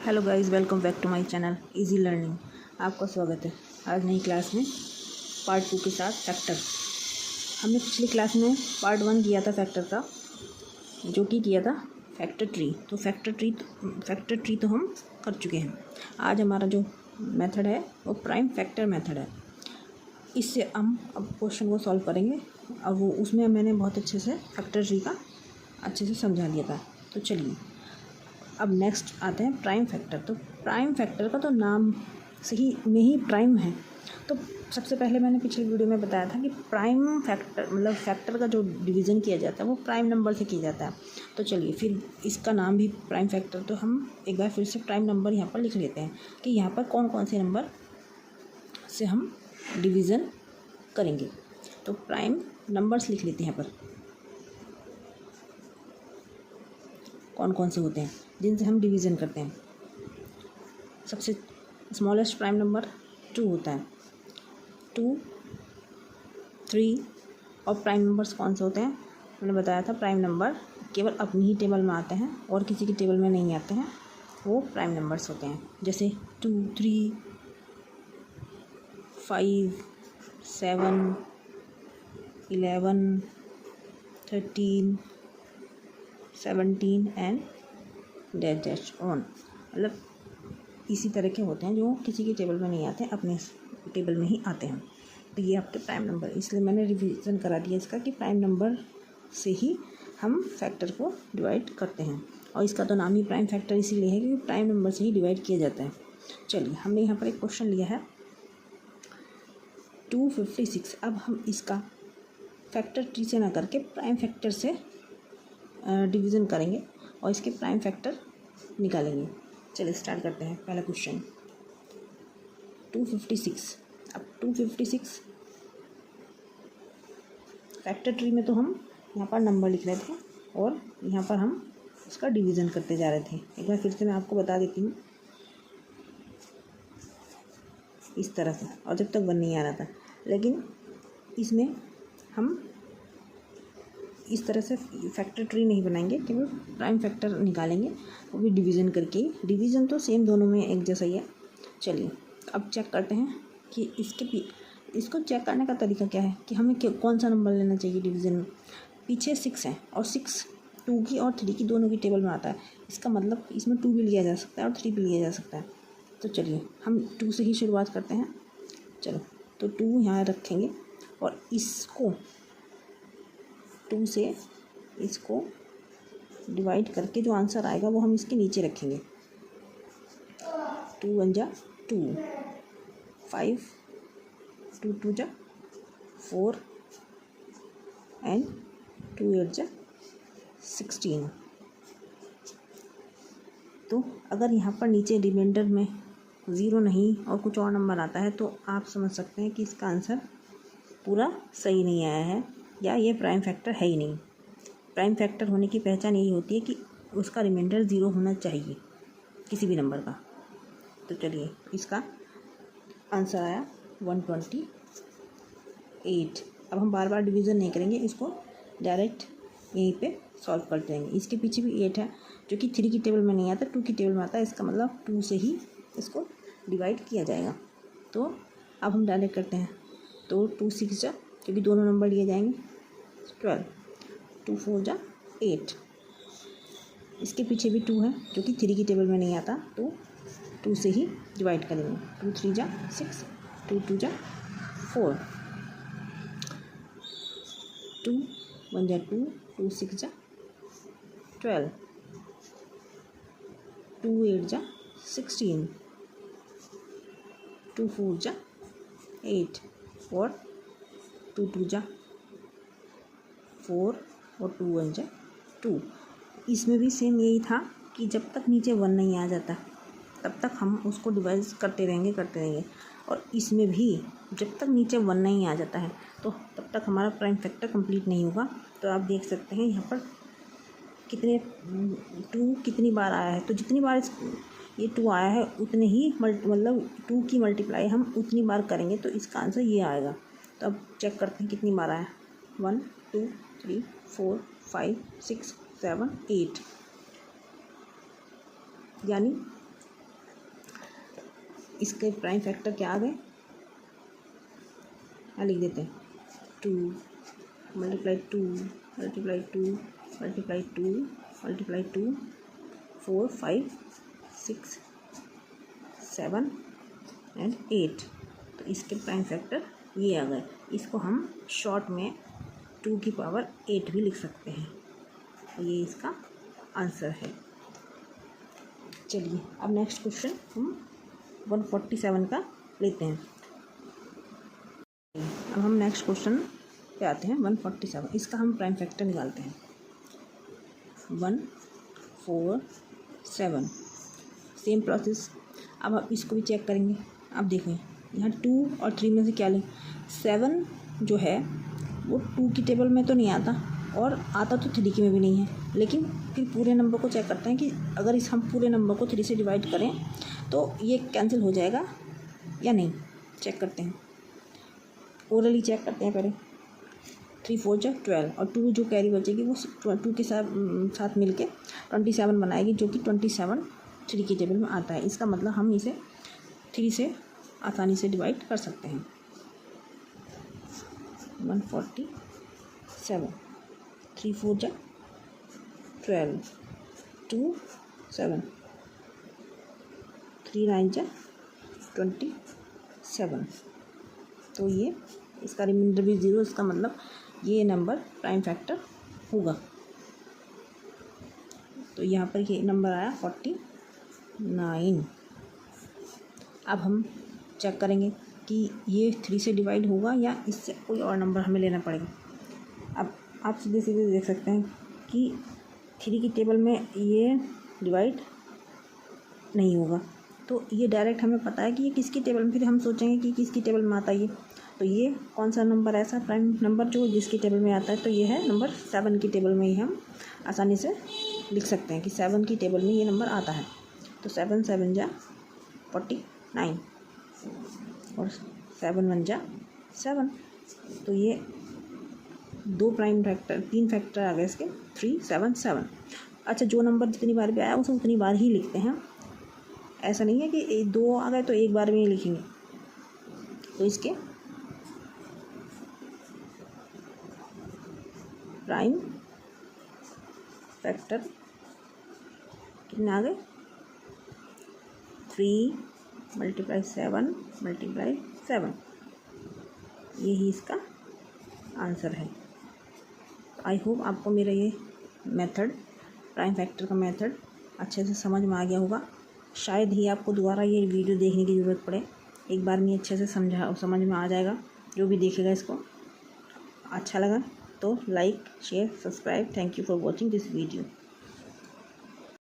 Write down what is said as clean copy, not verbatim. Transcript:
Hello guys, welcome back to my channel easy learning. आपका स्वागत है आज नई क्लास में पार्ट 2 के साथ फैक्टर। हमने पिछली क्लास में पार्ट 1 किया था फैक्टर का, जो कि किया था फैक्टर ट्री। तो फैक्टर ट्री तो हम कर चुके हैं। आज हमारा जो मेथड है वो प्राइम फैक्टर मेथड है। इससे हम अब क्वेश्चन को सॉल्व करेंगे। अब वो उसमें मैंने बहुत अच्छे से फैक्टर ट्री का अच्छे से समझा दिया था। तो चलिए अब नेक्स्ट आते हैं प्राइम फैक्टर। तो प्राइम फैक्टर का तो नाम सही में ही प्राइम है। तो सबसे पहले मैंने पिछले वीडियो में बताया था कि प्राइम फैक्टर मतलब फैक्टर का जो डिवीज़न किया जाता है वो प्राइम नंबर से किया जाता है। तो चलिए फिर इसका नाम भी प्राइम फैक्टर। तो हम एक बार फिर से प्राइम नंबर यहाँ पर लिख लेते हैं कि यहाँ पर कौन कौन से नंबर से हम डिवीज़न करेंगे। तो प्राइम नंबर्स लिख लेते हैं यहाँ पर कौन कौन से होते हैं जिनसे हम डिवीज़न करते हैं। सबसे स्मॉलेस्ट प्राइम नंबर 2 होता है, 2, 3। और प्राइम नंबर्स कौन से होते हैं मैंने बताया था। प्राइम नंबर केवल अपनी ही टेबल में आते हैं और किसी की टेबल में नहीं आते हैं, वो प्राइम नंबर्स होते हैं। जैसे 2, 3, 5, 7, 11, 13, 17 एंड डैश ऑन। मतलब इसी तरह के होते हैं जो किसी की टेबल में नहीं आते, अपने टेबल में ही आते हैं। तो ये आपके प्राइम नंबर, इसलिए मैंने रिवीजन करा दिया इसका कि प्राइम नंबर से ही हम फैक्टर को डिवाइड करते हैं। और इसका तो नाम ही प्राइम फैक्टर इसीलिए है क्योंकि प्राइम नंबर से ही डिवाइड किया जाता है। चलिए हमने यहाँ पर एक क्वेश्चन लिया है 256। अब हम इसका फैक्टर ट्री से ना करके प्राइम फैक्टर से डिवीज़न करेंगे और इसके प्राइम फैक्टर निकालेंगे। चलिए स्टार्ट करते हैं। पहला क्वेश्चन 256। अब 256 फैक्टर ट्री में तो हम यहाँ पर नंबर लिख रहे थे और यहाँ पर हम इसका डिवीज़न करते जा रहे थे। एक बार फिर से मैं आपको बता देती हूँ इस तरह से, और जब तक 1 नहीं आ रहा था। लेकिन इसमें हम इस तरह से फैक्टर ट्री नहीं बनाएंगे, केवल प्राइम फैक्टर निकालेंगे, वो भी डिवीज़न करके। डिवीज़न तो सेम दोनों में एक जैसा ही है। चलिए अब चेक करते हैं कि इसको चेक करने का तरीका क्या है कि हमें कौन सा नंबर लेना चाहिए डिवीज़न में। पीछे 6 है और 6 2 की और 3 की दोनों की टेबल में आता है। इसका मतलब इसमें 2 भी लिया जा सकता है और 3 भी लिया जा सकता है। तो चलिए हम 2 से ही शुरुआत करते हैं। चलो तो 2 यहाँ रखेंगे और इसको 2 से इसको डिवाइड करके जो आंसर आएगा वो हम इसके नीचे रखेंगे। 2 1 जा 2, 5, 2 2 जा 4 एंड 2 8 जा 16। तो अगर यहाँ पर नीचे रिमाइंडर में 0 नहीं और कुछ और नंबर आता है तो आप समझ सकते हैं कि इसका आंसर पूरा सही नहीं आया है या ये प्राइम फैक्टर है ही नहीं। प्राइम फैक्टर होने की पहचान यही होती है कि उसका रिमाइंडर 0 होना चाहिए किसी भी नंबर का। तो चलिए इसका आंसर आया 128। अब हम बार बार डिवीज़न नहीं करेंगे, इसको डायरेक्ट यहीं पे सॉल्व कर देंगे। इसके पीछे भी 8 है जो कि 3 की टेबल में नहीं आता, 2 की टेबल में आता है। इसका मतलब 2 से ही इसको डिवाइड किया जाएगा। तो अब हम डायरेक्ट करते हैं। तो 2 6 जा, क्योंकि दोनों नंबर लिए जाएंगे, 12, 2 4 जा 8। इसके पीछे भी 2 है जो कि 3 की टेबल में नहीं आता, तो 2 से ही डिवाइड करेंगे। 2 3 जा 6, 2 2 जा 4, 2 1 जा 2, 2 6 जा 12, 2 8 जा 16, 2 4 जा 8 और 2 2 जा 4 और 2 1 जा 2। इसमें भी सेम यही था कि जब तक नीचे 1 नहीं आ जाता तब तक हम उसको डिवाइड करते रहेंगे। और इसमें भी जब तक नीचे 1 नहीं आ जाता है तो तब तक हमारा प्राइम फैक्टर कंप्लीट नहीं होगा। तो आप देख सकते हैं यहाँ पर कितने 2 कितनी बार आया है। तो जितनी बार ये 2 आया है उतने ही मतलब 2 की मल्टीप्लाई हम उतनी बार करेंगे तो इसका आंसर ये आएगा। तो अब चेक करते हैं कितनी बार आया। 1 2 3 4 5 6 7 8, यानी इसके प्राइम फैक्टर क्या आ गए, लिख देते हैं 2 multiply 2 multiply 2 multiply 2 multiply 2 4 5 6 7 and 8। तो इसके प्राइम फैक्टर ये आ गए। इसको हम शॉर्ट में 2 की पावर 8 भी लिख सकते हैं। ये इसका आंसर है। चलिए अब नेक्स्ट क्वेश्चन हम 147 का लेते हैं। अब हम नेक्स्ट क्वेश्चन पे आते हैं 147। इसका हम प्राइम फैक्टर निकालते हैं 1 4 7। Same process. अब आप इसको भी चेक करेंगे। अब देखें यहाँ 2 और 3 में से क्या लें। 7 जो है वो 2 की टेबल में तो नहीं आता और आता तो 3 की में भी नहीं है, लेकिन फिर पूरे नंबर को चेक करते हैं कि अगर इस हम पूरे नंबर को 3 से डिवाइड करें तो ये कैंसिल हो जाएगा या नहीं। चेक करते हैं, ओरली चेक करते हैं पहले। 3 4 जा 12 और 2 जो कैरी बचेगी वो 2 के साथ मिलके 27 बनाएगी, जो कि 27 3 की टेबल में आता है। इसका मतलब हम इसे 3 से आसानी से डिवाइड कर सकते हैं। 147 3 4 जा 12 2 7 3 9 जा 27। तो ये इसका रिमाइंडर भी 0। इसका मतलब ये नंबर प्राइम फैक्टर होगा। तो यहाँ पर ये नंबर आया 49। अब हम चेक करेंगे कि ये 3 से डिवाइड होगा या इससे कोई और नंबर हमें लेना पड़ेगा। अब आप सीधे सीधे देख सकते हैं कि 3 की टेबल में ये डिवाइड नहीं होगा, तो ये डायरेक्ट हमें पता है कि ये किसकी टेबल में। फिर हम सोचेंगे कि किसकी टेबल में आता है ये, तो ये कौन सा नंबर ऐसा प्राइम नंबर जो जिसकी टेबल में आता है। तो ये है नंबर 7 की टेबल में ही हम आसानी से लिख सकते हैं कि 7 की टेबल में ये नंबर आता है। तो 7 7 जा 49 और 7 1 जा 7। तो ये 2 प्राइम फैक्टर 3 फैक्टर आ गए इसके 3 7 7। अच्छा, जो नंबर जितनी बार भी आया उसे उतनी बार ही लिखते हैं। ऐसा नहीं है कि 2 आ गए तो एक बार में ही लिखेंगे। तो इसके प्राइम फैक्टर कितने आ गए 3 मल्टीप्लाई 7 मल्टीप्लाई 7। यही इसका आंसर है। आई होप आपको मेरा ये मेथड प्राइम फैक्टर का मेथड अच्छे से समझ में आ गया होगा। शायद ही आपको दोबारा ये वीडियो देखने की ज़रूरत पड़े, एक बार में अच्छे से समझ में आ जाएगा। जो भी देखेगा इसको अच्छा लगा तो like share subscribe. Thank you for watching this video.